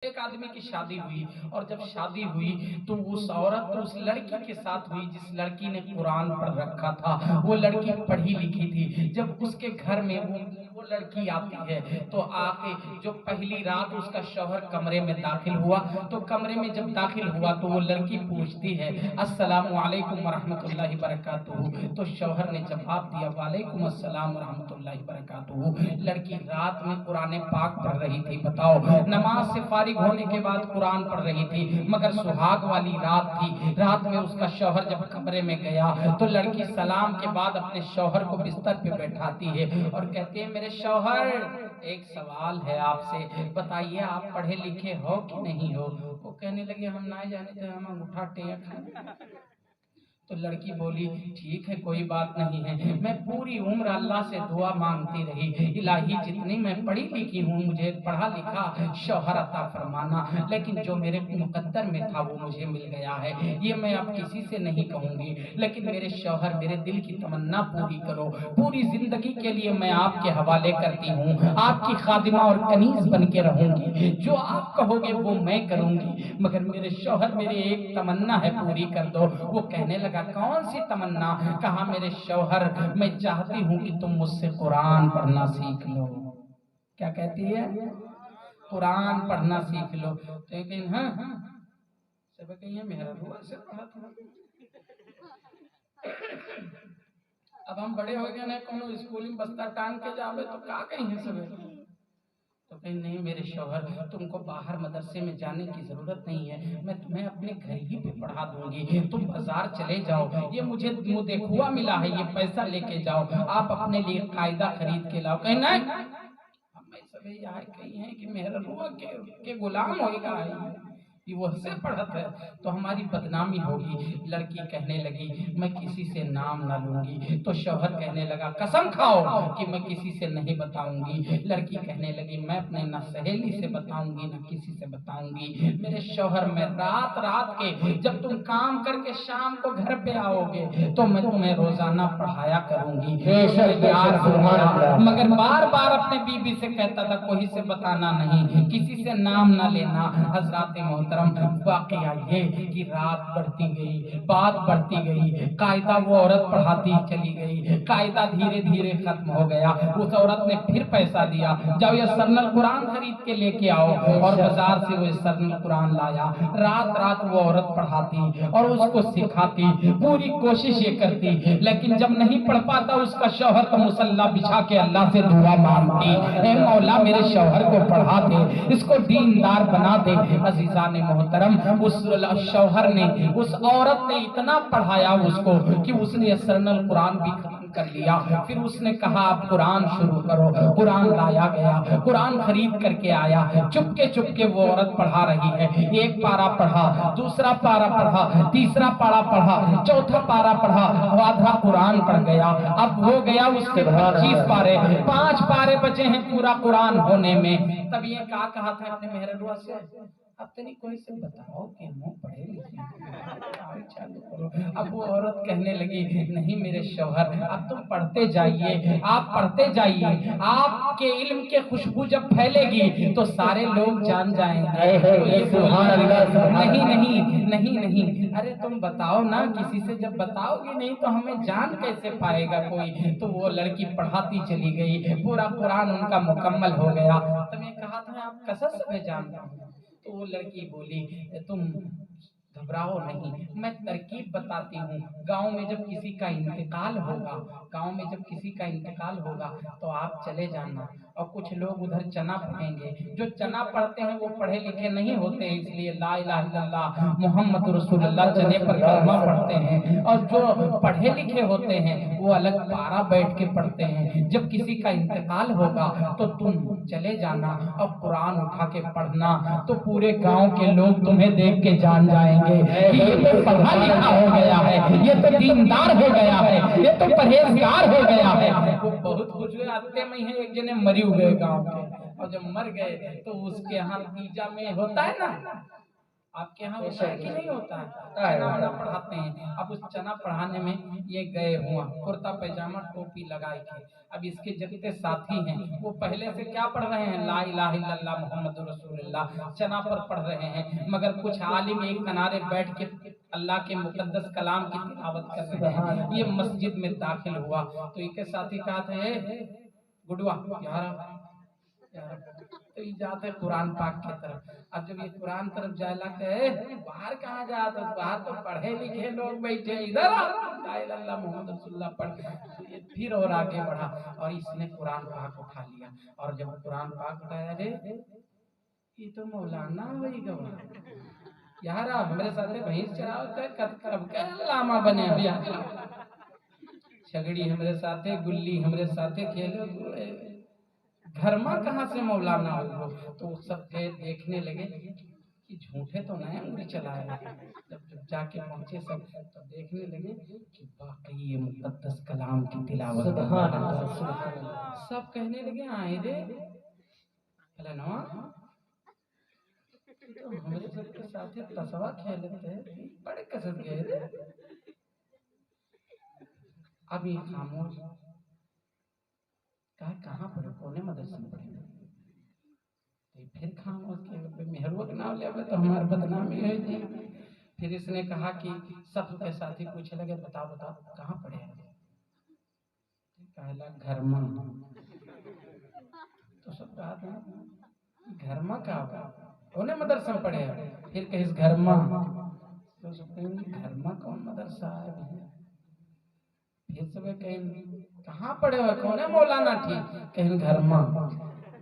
ایک آدمی کی شادی ہوئی، اور جب شادی ہوئی تو اس عورت اس لڑکی کے ساتھ ہوئی جس لڑکی نے قرآن پڑھ رکھا تھا۔ وہ لڑکی پڑھی لکھی تھی۔ جب اس کے گھر میں وہ لڑکی آتی ہے تو آگے جو پہلی رات اس کا شوہر کمرے میں داخل ہوا، تو کمرے میں جب داخل ہوا تو وہ لڑکی پوچھتی ہے السلام علیکم ورحمۃ اللہ وبرکاتہ، تو شوہر نے جواب دیا وعلیکم السلام ورحمۃ اللہ وبرکاتہ۔ لڑکی رات میں قرآن پاک پڑھ رہی تھی، بتاؤ نماز سے فارغ ہونے کے بعد قرآن پڑھ رہی تھی، مگر سہاگ والی رات تھی۔ رات میں اس کا شوہر جب کمرے میں گیا تو لڑکی سلام کے بعد اپنے شوہر کو بستر پہ بیٹھاتی ہے اور کہتی ہے میرے شوہر ایک سوال ہے آپ سے، بتائیے آپ پڑھے لکھے ہو کہ نہیں ہو؟ وہ کہنے لگے ہم نہ جانے تھے، ہم انگوٹھا ٹیک ہیں۔ تو لڑکی بولی ٹھیک ہے کوئی بات نہیں ہے، میں پوری عمر اللہ سے دعا مانگتی رہی، الہی جتنی میں پڑھی لکھی ہوں مجھے پڑھا لکھا شوہر عطا فرمانا، لیکن جو میرے مقدر میں تھا وہ مجھے مل گیا ہے، یہ میں اب کسی سے نہیں کہوں گی، لیکن میرے شوہر میرے دل کی تمنا پوری کرو، پوری زندگی کے لیے میں آپ کے حوالے کرتی ہوں، آپ کی خادمہ اور کنیز بن کے رہوں گی، جو آپ کہو گے وہ میں کروں گی، مگر میرے شوہر میرے ایک تمنا ہے پوری کر دو۔ وہ کہنے لگا کون سی تمنا؟ کہا میرے شوہر میں چاہتی ہوں کہ تم مجھ سے قرآن پڑھنا سیکھ لو۔ کیا کہتی ہے؟ قرآن پڑھنا سیکھ لو۔ لیکن ہاں سب کہیں میرا روح سے پڑھا تھا، اب ہم بڑے ہو گئے نا، کونو اسکول میں بستہ ٹانگ کے جاوے تو کہا کہیں ہیں سب، تو کہیں نہیں میرے شوہر تم کو باہر مدرسے میں جانے کی ضرورت نہیں ہے، میں تمہیں اپنے گھر ہی پہ پڑھا دوں گی، تم بازار چلے جاؤ، یہ مجھے دیکھوا ملا ہے، یہ پیسہ لے کے جاؤ، آپ اپنے لیے قاعدہ خرید کے لاؤ۔ کہیں نہیں ہمیں سب یہاں کہی ہیں کہ محرم کے غلام ہوئے گا، یہ وہ سے پڑھت ہے تو ہماری بدنامی ہوگی۔ لڑکی کہنے لگی میں کسی سے نام نہ لوں گی، تو شوہر کہنے لگا قسم کھاؤ کہ میں کسی سے نہیں بتاؤں گی۔ لڑکی کہنے لگی میں اپنے نہ سہیلی سے بتاؤں گی نہ کسی سے بتاؤں گی، میرے شوہر میں رات رات کے جب تم کام کر کے شام کو گھر پہ آؤ گے تو میں تمہیں روزانہ پڑھایا کروں گی۔ مگر بار بار اپنے بیوی سے کہتا تھا کوئی سے بتانا نہیں، کسی سے نام نہ لینا۔ حضرات محترم واقعہ یہ کہ رات بڑھتی گئی، بات بڑھتی گئی، قاعدہ وہ عورت پڑھاتی چلی گئی، قاعدہ دھیرے دھیرے ختم ہو گیا۔ اس عورت نے پھر پیسہ دیا جاؤ یہ سرنل قرآن خرید کے لے کے آؤ، اور بازار سے وہ سرنل قرآن لایا۔ رات رات وہ عورت پڑھاتی اور اس کو سکھاتی، پوری کوشش یہ کرتی، لیکن جب نہیں پڑھ پاتا اس کا شوہر تو مصلی بچھا کے اللہ سے دعا مانگتی اے مولا میرے شوہر کو پڑھا دے، اس کو دیندار بنا دے۔ عزیزان محترم اس شوہر نے اس عورت نے اتنا پڑھایا اس کو کہ اس نے سرنل قرآن بھی ختم کر لیا۔ پھر اس نے کہا آپ قرآن شروع کرو، قرآن لایا گیا، قرآن خرید کر کے آیا، چپ کے وہ عورت پڑھا رہی ہے، ایک پارا پڑھا، دوسرا پارا پڑھا، تیسرا پارا پڑھا، چوتھا پارا پڑھا، آدھا قرآن پڑھ گیا۔ اب ہو گیا اس کے 25 پارے، 5 پارے بچے ہیں پورا قرآن ہونے میں۔ تب یہ کہا تھا اپنے محرم سے اب تنی کوئی سے بتاؤ کہ ہم پڑھے لکھے ہیں۔ اب وہ عورت کہنے لگی نہیں میرے شوہر اب تم پڑھتے جائیے، آپ پڑھتے جائیے، آپ کے علم کے خوشبو جب پھیلے گی تو سارے لوگ جان جائیں گے۔ نہیں ارے تم بتاؤ نا، کسی سے جب بتاؤ گی نہیں تو ہمیں جان کیسے پائے گا کوئی؟ تو وہ لڑکی پڑھاتی چلی گئی، پورا قرآن ان کا مکمل ہو گیا۔ تو میں کہا تھا آپ قصص میں جانتا ہوں، تو وہ لڑکی بولی تم گھبراؤ نہیں، میں ترکیب بتاتی ہوں، گاؤں میں جب کسی کا انتقال ہوگا تو آپ چلے جانا، اور کچھ لوگ ادھر چنا پڑھیں گے، جو چنا پڑھتے ہیں وہ پڑھے لکھے نہیں ہوتے ہیں، اس لیے لا الہ الا اللہ محمد رسول اللہ چنے پر کلمہ پڑھتے ہیں، اور جو پڑھے لکھے ہوتے ہیں وہ الگ پارا بیٹھ کے پڑھتے ہیں۔ جب کسی کا انتقال ہوگا تو تم چلے جانا اور قرآن اٹھا کے پڑھنا، تو پورے گاؤں کے لوگ تمہیں دیکھ کے جان جائیں گے کہ یہ تو پڑھا لکھا ہو گیا ہے، یہ تو دیندار ہو گیا ہے، یہ تو پرہیزگار ہو گیا ہے۔ وہ بہت خوش ہوئے۔ آتے میں ہیں ایک جنے مری ہوئے گاؤں کے، اور جب مر گئے تو اس کے ہاں تیجا میں ہوتا ہے نا آپ کے یہاں ہوتا ہے کہ نہیں ہوتا ہے؟ چنا بڑا پڑھاتے ہیں. اب اس چنا پڑھانے میں یہ گئے ہوا کرتا پیجامہ ٹوپی لگائے تھے. اب اس کے جتنے ساتھی ہیں وہ پہلے سے کیا پڑھ رہے ہیں؟ لا الہ الا اللہ محمد رسول اللہ چنا پر پڑھ رہے ہیں. مگر کچھ عالم ایک کنارے بیٹھ کے اللہ کے مقدس کلام کی تلاوت کر رہے ہیں. یہ مسجد میں داخل ہوا تو ایک ساتھی کہا تھا گڈوا یار تو یہ جاتے قرآن پاک کی طرف. اب جب یہ قرآن طرف جائے لگتا ہے باہر کہاں جاتا ہے؟ باہر تو پڑھے لکھے لوگ بیٹھے, ادھر لا الہ الا اللہ محمد رسول اللہ پڑھ. تو یہ پھر اور آگے بڑھا اور اس نے قرآن پاک اٹھا لیا. اور جب قرآن پاک اٹھایا رے یہ تو مولانا ہوئی گوا یار ہمارے ساتھ بھینس چرا ہوتا ہے کب کا علامہ بنے ابھی چھگڑی ہمارے ساتھ گلی ہمارے ساتھ کھیلے گھر ماں کہاں سے مولانا ہو. تو سب دیکھنے لگے کہ جھوٹے تو نہیں انگلی چلائے. جب جا کے پہنچے سب تو دیکھنے لگے کہ واقعی یہ مقدس کلام کی تلاوت. سب کہنے لگے آئے دے فلانوا تو ہمارے سب کے ساتھ تسوا کھیلتے ہیں بڑے کسر گئے دے. اب یہ خاموش کہاں پڑھے کونے مدرسے میں پڑھے. پھر خاموش کے مہرو کے نام لے تو ہمارا بدنامی ہے جی. پھر اس نے کہا کہ سب کے ساتھی پوچھنے لگے بتاؤ کہاں پڑھے ہیں؟ کہلا گھر ماں. تو سب کہا تھا گھر ماں کا کونے مدرسے میں پڑھے ہیں؟ پھر کہیں گھر ماں. تو سب کہیں گھر ماں کون مدرسہ ہے؟ پھر سب کہیں کہاں پڑھے ہوئے کونے مولانا ٹھیک کہیں گھر ماں.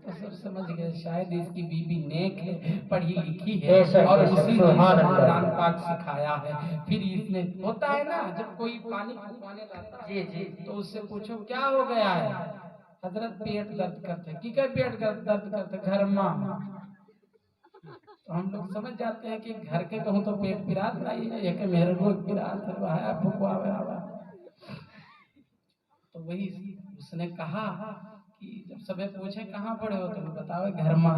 تو سب سمجھ گئے شاید اس کی بیوی نیک ہے پڑھی لکھی ہے اور اسی نے قرآن پاک سکھایا ہے. پھر اس نے ہوتا ہے نا جب کوئی پانی پھونکوانے لاتا ہے تو اس سے پوچھو کیا ہو گیا ہے؟ حضرت پیٹ درد کرتے کی کہ پیٹ درد کرتے گھر ماں. تو ہم لوگ سمجھ جاتے ہیں کہ گھر کے کہوں تو پیٹ پیرات نہیں ہے یہ کہ میرے روز پیرات ہے پھکوا ہوا. تو وہی اس نے کہا کہ جب سب پوچھے کہاں پڑھے ہو تو بتاؤ گھر ماں.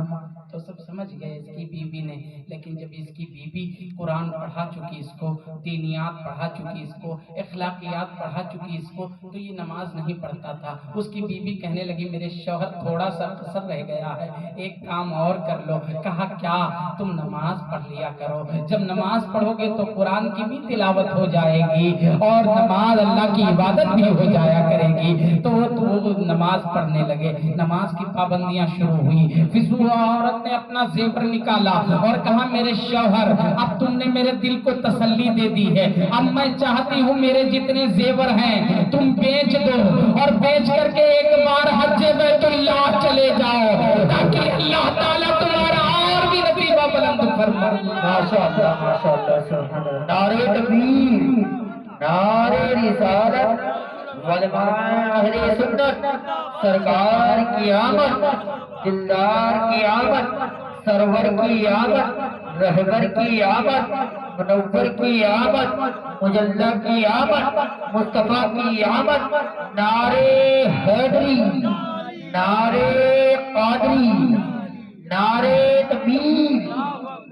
تو سب سمجھ گئے اس کی بیوی نے. لیکن جب اس کی بیوی قرآن پڑھا چکی اس کو دینیات پڑھا چکی اس کو اخلاقیات پڑھا چکی اس کو تو یہ نماز نہیں پڑھتا تھا. اس کی بیوی کہنے لگی میرے شوہر تھوڑا سا قصر رہ گیا ہے ایک کام اور کر لو. کہا کیا؟ تم نماز پڑھ لیا کرو. جب نماز پڑھو گے تو قرآن کی بھی تلاوت ہو جائے گی اور نماز اللہ کی عبادت بھی ہو جایا کرے گی. تو وہ نماز پڑھنے لگے. نماز کی پابندیاں شروع ہوئی. پھر عورت نے اپنا زیور نکالا اور کہا میرے شوہر اب تم نے میرے دل کو تسلی دے دی ہے. اب میں چاہتی ہوں میرے جتنے زیور ہیں تم بیچ دو اور بیچ کر کے ایک بار حج بیت اللہ چلے جاؤ تاکہ اللہ تعالیٰ تمہارا اور بھی نصیبہ بلند فرمائے. ماشاءاللہ ماشاءاللہ سبحان اللہ. نعرہ تکبیر نعرہ رسالت علماء اہل سنت سرکار کی آمد دلدار کی آمد سرور کی آمد رہبر کی آمد منور کی آمد مجلہ کی آمد مصطفیٰ کی آمد. نعرہ حیدری نعرہ قادری نعرہ تکبیر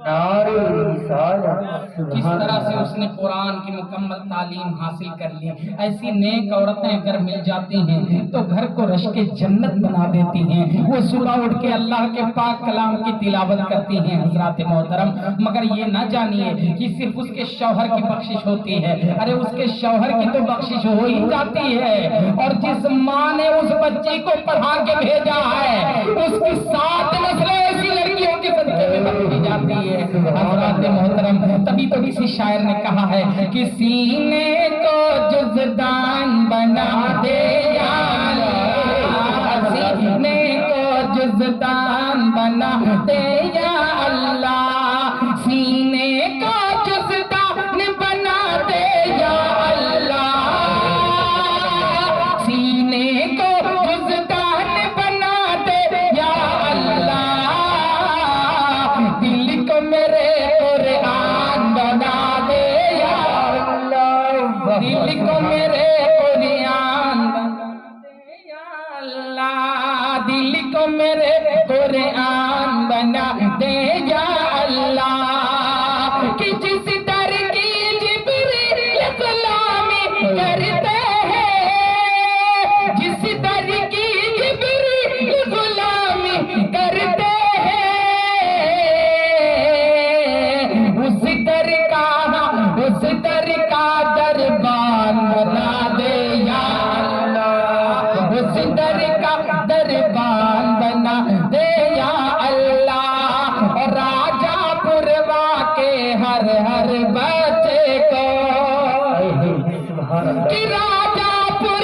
نعرہ رسالت. کس طرح سے اس نے قرآن کی مکمل تعلیم حاصل کر لی. ایسی نیک عورتیں اگر مل جاتی ہیں تو گھر کو رشک جنت بنا دیتی ہیں. وہ صبح اٹھ کے اللہ کے پاک کلام کی تلاوت کرتی ہیں. حضرات محترم مگر یہ نہ جانیے کہ صرف اس کے شوہر کی بخشش ہوتی ہے. ارے اس کے شوہر کی تو بخشش ہو ہی جاتی ہے اور جس ماں نے اس بچی کو پڑھا کے بھیجا ہے اس کی 7 نسلیں ایسی لڑکیوں کے صدقے میں بخشی جاتی ہے. حضرات محترم تبھی تو کسی شاعر نے کہا ہے کہ سینے کو جزدان بنا دے یا اللہ سینے کو جزدان بنا دے یا اللہ سینے کو جزدان بنا دے یا اللہ سینے کو جزدان بنا دے یا اللہ دل کو میرے قرآن بنا دے یا اللہ دل کو میرے قرآن بنا دے یا اللہ دل کو میرے قرآن بنا دربان بنا دے یا اللہ، راجا پوروا کے ہر ہر بچے کو، کہ راجا پور